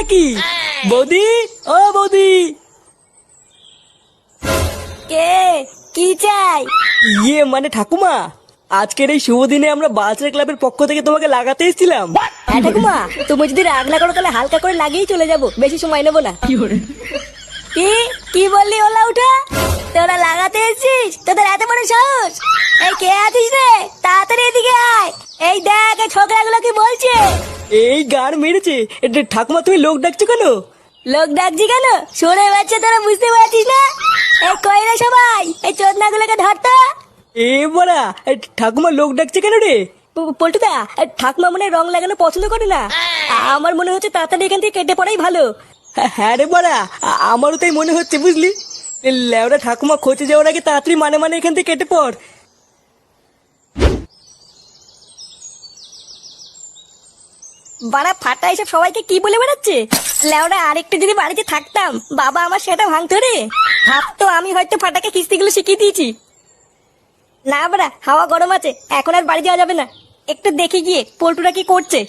নাকি? বৌদি, ও বৌদি। কে? কি চাই? মানে ঠাকুমা, আজকের এই শুভ দিনে আমরা বালচার ক্লাবের পক্ষ থেকে তোমাকে লাগাতে এসেছিলাম। হ্যাঁ ঠাকুমা, তুমি যদি রাগ না করো তাহলে হালকা করে লাগিয়েই চলে যাবো, বেশি সময় নেবো না। কি কি বললি ওলা উঠা? তোরা লাগাতে এসেছিস? তোদের এত বড় সাহস? এই কে আছিস রে? তাড়াতাড়ি এদিকে আয়। এই দেখ এই ছোকরাগুলো কি বলছে। এই গান মেরেছে। ঠাকুমা তুমি লোক ডাকছো কেন? লোক ডাকছি কেন? শুনে বাচ্চা তোরা বুঝতে পারছিস না? এই কই রে সবাই, এই চোদনাগুলোকে ধরতো। বড়া, ঠাকুমা লোক ডাকছে কেন রে? পল্টুদা, ঠাকুমা মনে হয় রং লাগানো পছন্দ করে না। আমার মনে হচ্ছে তাড়াতাড়ি এখান থেকে কেটে পড়াই ভালো। হ্যাঁ রে বড়া, আমারও তাই মনে হচ্ছে বুঝলি। লেওরা ঠাকুমা খোঁজে যাওয়ার আগে তাড়াতাড়ি মানে এখান থেকে কেটে পড়। বাড়া ফাটা এসব সবাইকে কি বলে বেড়াচ্ছে? লেওরা আরেকটু যদি বাড়িতে থাকতাম, বাবা আমার সেটা ভাঙতো রে। ভাবতো আমি হয়তো ফাটাকে কিস্তিগুলো শিখিয়ে দিয়েছি। না বাড়া, হাওয়া গরম আছে, এখন আর বাড়ি যাওয়া যাবে না। একটু দেখে গিয়ে পল্টুরা কি করছে।